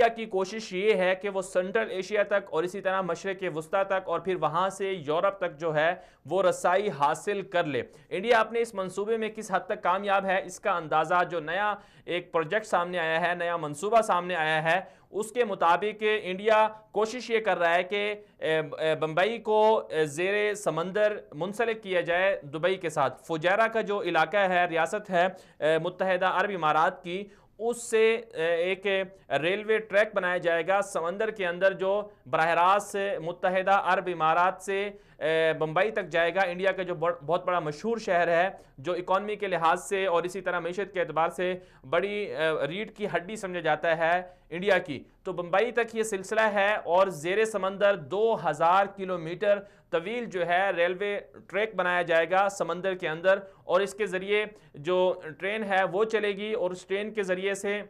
India کی کوشش یہ ہے کہ وہ سنٹرل ایشیا تک اور اسی طرح مشرق وسطیٰ تک اور پھر وہاں سے یورپ تک جو ہے وہ رسائی حاصل کر لے۔ انڈیا اپنے اس منصوبے میں کس حد تک کامیاب ہے، اس کا اندازہ جو نیا ایک پروجیکٹ سامنے آیا ہے، نیا منصوبہ سامنے آیا ہے، اس کے مطابق انڈیا کوشش یہ کر رہا ہے کہ بمبئی کو زیر سمندر منسلک کیا جائے دبئی کے ساتھ۔ فجیرہ کا جو علاقہ ہے، ریاست ہے متحدہ عرب امارات کی، اس سے ایک ریلوے ٹریک بنایا جائے گا سمندر کے اندر، جو براہ راست متحدہ عرب امارات سے بمبئی تک جائے گا۔ انڈیا کا جو بہت بڑا مشہور شہر ہے، جو اکانومی کے لحاظ سے اور اسی طرح معیشت کے اعتبار سے بڑی ریڑھ کی ہڈی سمجھا جاتا ہے انڈیا کی، تو بمبئی تک یہ سلسلہ ہے اور زیر سمندر 2000 کلومیٹر طویل جو ہے ریلوے ٹریک بنایا جائے گا سمندر کے اندر، اور اس کے ذریعے جو ٹرین ہے وہ چلے گی، اور اس ٹرین کے ذریعے سے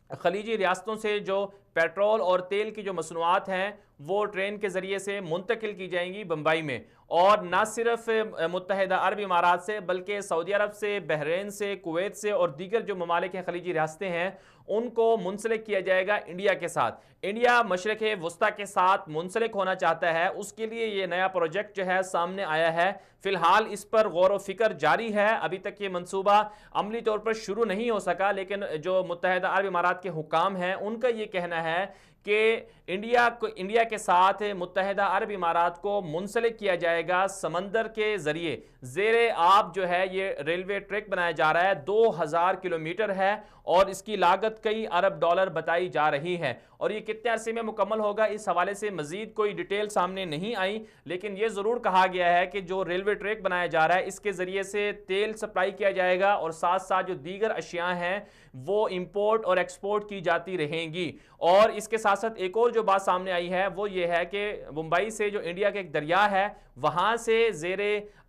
خلیجی ریاستوں سے جو پیٹرول اور تیل کی جو مصنوعات ہیں وہ ٹرین کے ذریعے سے منتقل کی جائیں گی بمبئی میں، اور نہ صرف متحدہ عرب امارات سے بلکہ سعودی عرب سے، بحرین سے، کویت سے اور دیگر جو ممالک ہیں، خلیجی ریاستیں ہیں، ان کو منسلک کیا جائے گا انڈیا کے ساتھ۔ انڈیا مشرق وسطیٰ کے ساتھ منسلک ہونا چاہتا ہے، اس کے لیے یہ نیا پروجیکٹ جو ہے سامنے آیا ہے۔ فی الحال اس پر غور و فکر جاری ہے، ابھی تک یہ منصوبہ عملی طور پر شروع نہیں ہو سکا، لیکن جو متحدہ عرب امارات کے حکام ہیں ان کا یہ کہنا ہے کہ انڈیا کے ساتھ متحدہ عرب امارات کو منسلک کیا جائے گا سمندر کے ذریعے، زیر آب جو ہے یہ ریلوے ٹریک بنایا جا رہا ہے، 2000 کلومیٹر ہے اور اس کی لاگت کئی ارب ڈالر بتائی جا رہی ہے، اور یہ کتنے عرصے میں مکمل ہوگا اس حوالے سے مزید کوئی ڈیٹیل سامنے نہیں آئی، لیکن یہ ضرور کہا گیا ہے کہ جو ریلوے ٹریک بنایا جا رہا ہے اس کے ذریعے سے تیل سپلائی کیا جائے گا، اور ساتھ ساتھ جو دیگر اشیاء ہیں وہ امپورٹ اور ایکسپورٹ کی جاتی رہیں گی۔ اور اس کے ساتھ ساتھ ایک اور جو بات سامنے آئی ہے وہ یہ ہے کہ ممبئی سے جو انڈیا کے ایک دریا ہے وہاں سے زیر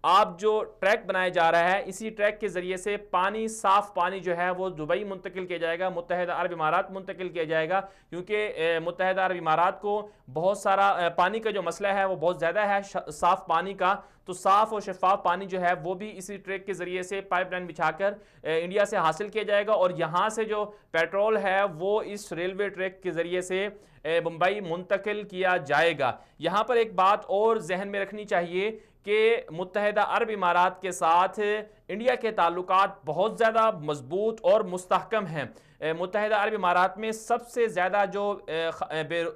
آب جو ٹریک بنایا جا رہا ہے، اسی ٹریک کے ذریعے سے پانی، صاف پانی جو ہے وہ دبئی منتقل کیا جائے گا، متحدہ عرب امارات منتقل کیا جائے گا، کیونکہ متحدہ عرب امارات کو بہت سارا پانی کا جو مسئلہ ہے وہ بہت زیادہ ہے، صاف پانی کا، تو صاف اور شفاف پانی جو ہے وہ بھی اسی ٹریک کے ذریعے سے پائپ لائن بچھا کر انڈیا سے حاصل کیا جائے گا، اور یہاں سے جو پیٹرول ہے وہ اس ریلوے ٹریک کے ذریعے سے بمبئی منتقل کیا جائے گا۔ یہاں پر ایک بات اور ذہن میں رکھنی چاہیے کہ متحدہ عرب امارات کے ساتھ انڈیا کے تعلقات بہت زیادہ مضبوط اور مستحکم ہیں۔ متحدہ عرب امارات میں سب سے زیادہ جو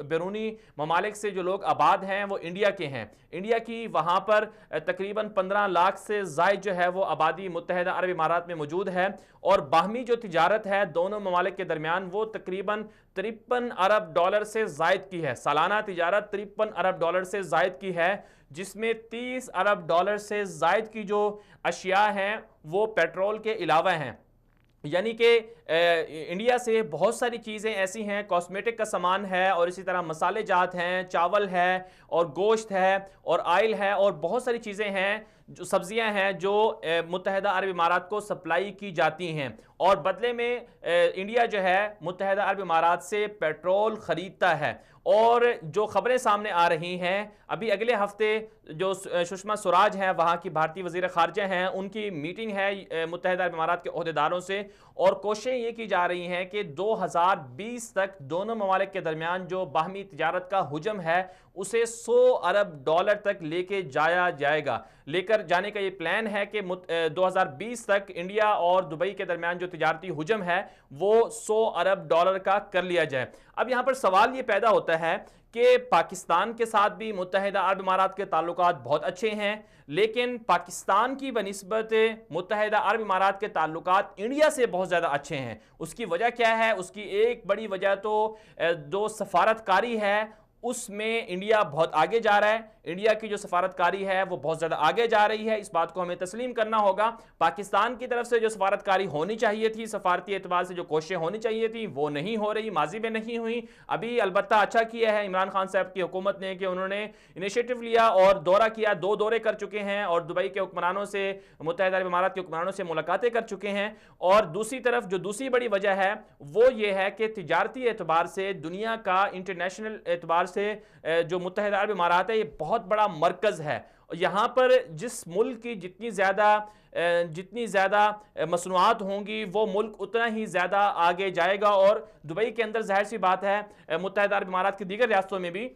بیرونی ممالک سے جو لوگ آباد ہیں وہ انڈیا کے ہیں۔ انڈیا کی وہاں پر تقریباً 15 لاکھ سے زائد جو ہے وہ آبادی متحدہ عرب امارات میں موجود ہے، اور باہمی جو تجارت ہے دونوں ممالک کے درمیان وہ تقریباً 53 ارب ڈالر سے زائد کی ہے، سالانہ تجارت 53 ارب ڈالر سے زائد کی ہے، جس میں 30 ارب ڈالر سے زائد کی جو اشیاء ہیں وہ پیٹرول کے علاوہ ہیں، یعنی کہ انڈیا سے بہت ساری چیزیں ایسی ہیں، کاسمیٹک کا سامان ہے اور اسی طرح مسالے جات ہیں، چاول ہے اور گوشت ہے اور آئل ہے اور بہت ساری چیزیں ہیں، جو سبزیاں ہیں جو متحدہ عرب امارات کو سپلائی کی جاتی ہیں، اور بدلے میں انڈیا جو ہے متحدہ عرب امارات سے پیٹرول خریدتا ہے۔ اور جو خبریں سامنے آ رہی ہیں، ابھی اگلے ہفتے جو سشما سوراج ہیں وہاں کی بھارتی وزیر خارجہ ہیں، ان کی میٹنگ ہے متحدہ عرب امارات کے عہدیداروں سے، اور کوششیں یہ کی جا رہی ہیں کہ 2020 تک دونوں ممالک کے درمیان جو باہمی تجارت کا حجم ہے اسے 100 ارب ڈالر تک لے کے جایا جائے گا، لے کر جانے کا یہ پلان ہے کہ 2020 تک انڈیا اور دبئی کے درمیان جو تجارتی حجم ہے وہ 100 ارب ڈالر کا کر لیا جائے۔ اب یہاں پر سوال یہ پیدا ہوتا ہے کہ پاکستان کے ساتھ بھی متحدہ عرب امارات کے تعلقات بہت اچھے ہیں، لیکن پاکستان کی بنسبت متحدہ عرب امارات کے تعلقات انڈیا سے بہت زیادہ اچھے ہیں۔ اس کی وجہ کیا ہے؟ اس کی ایک بڑی وجہ تو جو سفارتکاری ہے اس میں انڈیا بہت آگے جا رہا ہے، انڈیا کی جو سفارتکاری ہے وہ بہت زیادہ آگے جا رہی ہے، اس بات کو ہمیں تسلیم کرنا ہوگا۔ پاکستان کی طرف سے جو سفارتکاری ہونی چاہیے تھی، سفارتی اعتبار سے جو کوششیں ہونی چاہیے تھی وہ نہیں ہو رہی، ماضی میں نہیں ہوئی۔ ابھی البتہ اچھا کیا ہے عمران خان صاحب کی حکومت نے کہ انہوں نے انیشیٹو لیا اور دورہ کیا، 2 دورے کر چکے ہیں، اور دبئی کے حکمرانوں سے، متحدہ عرب امارات کے حکمرانوں سے ملاقاتیں کر چکے ہیں۔ اور دوسری طرف جو دوسری بڑی وجہ ہے وہ یہ ہے کہ تجارتی اعتبار سے دنیا کا انٹرنیشنل اعتبار سے جو متحدہ عرب امارات ہے یہ بہت بڑا مرکز ہے، یہاں پر جس ملک کی جتنی زیادہ مصنوعات ہوں گی وہ ملک اتنا ہی زیادہ آگے جائے گا، اور دبئی کے اندر ظاہر سی بات ہے متحدہ عرب امارات کی دیگر ریاستوں میں بھی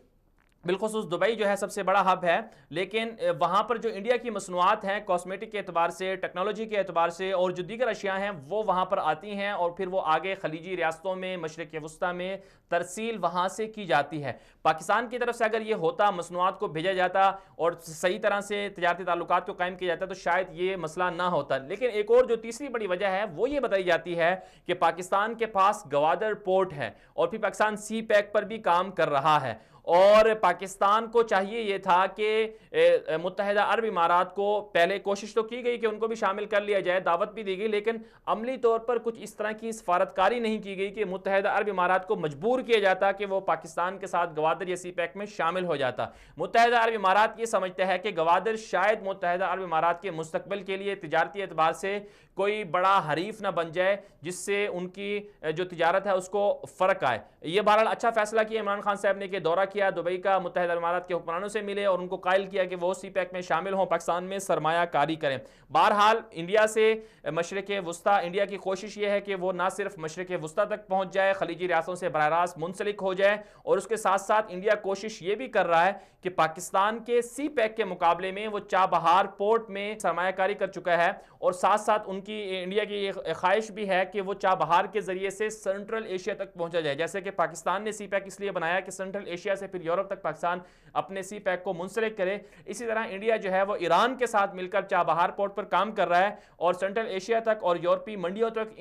بالخصوص دبئی جو ہے سب سے بڑا ہب ہے، لیکن وہاں پر جو انڈیا کی مصنوعات ہیں کاسمیٹک کے اعتبار سے، ٹیکنالوجی کے اعتبار سے اور جو دیگر اشیاء ہیں وہ وہاں پر آتی ہیں، اور پھر وہ آگے خلیجی ریاستوں میں، مشرق وسطیٰ میں ترسیل وہاں سے کی جاتی ہے۔ پاکستان کی طرف سے اگر یہ ہوتا، مصنوعات کو بھیجا جاتا اور صحیح طرح سے تجارتی تعلقات کو قائم کیا جاتا تو شاید یہ مسئلہ نہ ہوتا۔ لیکن ایک اور جو تیسری بڑی وجہ ہے وہ یہ بتائی جاتی ہے کہ پاکستان کے پاس گوادر پورٹ ہے، اور پھر پاکستان سی پیک پر بھی کام کر رہا ہے، اور پاکستان کو چاہیے یہ تھا کہ متحدہ عرب امارات کو پہلے کوشش تو کی گئی کہ ان کو بھی شامل کر لیا جائے، دعوت بھی دی گئی، لیکن عملی طور پر کچھ اس طرح کی سفارتکاری نہیں کی گئی کہ متحدہ عرب امارات کو مجبور کیا جاتا کہ وہ پاکستان کے ساتھ گوادر یا سی پیک میں شامل ہو جاتا۔ متحدہ عرب امارات یہ سمجھتا ہے کہ گوادر شاید متحدہ عرب امارات کے مستقبل کے لیے تجارتی اعتبار سے کوئی بڑا حریف نہ بن جائے جس سے ان کی جو تجارت ہے اس کو فرق آئے۔ یہ بہرحال اچھا فیصلہ کیا عمران خان صاحب نے کہ دورہ کیا دبئی کا، متحدہ عرب امارات کے حکمرانوں سے ملے اور ان کو قائل کیا کہ وہ سی پیک میں شامل ہوں، پاکستان میں سرمایہ کاری کریں۔ بہرحال انڈیا سے مشرق وسطیٰ، انڈیا کی کوشش یہ ہے کہ وہ نہ صرف مشرق وسطیٰ تک پہنچ جائے، خلیجی ریاستوں سے براہ راست منسلک ہو جائے، اور اس کے ساتھ ساتھ انڈیا کوشش یہ بھی کر رہا ہے کہ پاکستان کے سی پیک کے مقابلے میں وہ چابہار پورٹ میں سرمایہ کاری کر چکا ہے، اور ساتھ ساتھ ان کی انڈیا کی یہ خواہش بھی ہے کہ وہ چابہار کے ذریعے سے سینٹرل ایشیا تک پہنچا جائے، جیسے کہ پاکستان نے سی پیک اس لیے بنایا کہ سینٹرل ایشیا سے پھر یورپ تک پاکستان اپنے سی پیک کو منسلک کرے۔ اسی طرح انڈیا جو ہے وہ ایران کے ساتھ مل کر چابہار پورٹ پر کام کر رہا ہے، اور سینٹرل ایشیا تک اور یورپی منڈیوں تک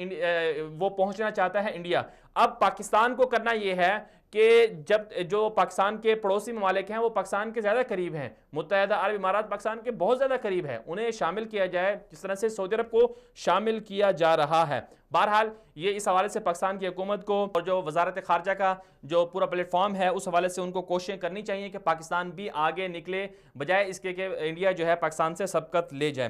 وہ پہنچنا چاہتا ہے انڈیا۔ اب پاکستان کو کرنا یہ ہے کہ جب جو پاکستان کے پڑوسی ممالک ہیں وہ پاکستان کے زیادہ قریب ہیں، متحدہ عرب امارات پاکستان کے بہت زیادہ قریب ہے، انہیں شامل کیا جائے جس طرح سے سعودی عرب کو شامل کیا جا رہا ہے۔ بہرحال یہ اس حوالے سے پاکستان کی حکومت کو اور جو وزارت خارجہ کا جو پورا پلیٹ فارم ہے اس حوالے سے ان کو کوششیں کرنی چاہیے کہ پاکستان بھی آگے نکلے، بجائے اس کے کہ انڈیا جو ہے پاکستان سے سبقت لے جائے۔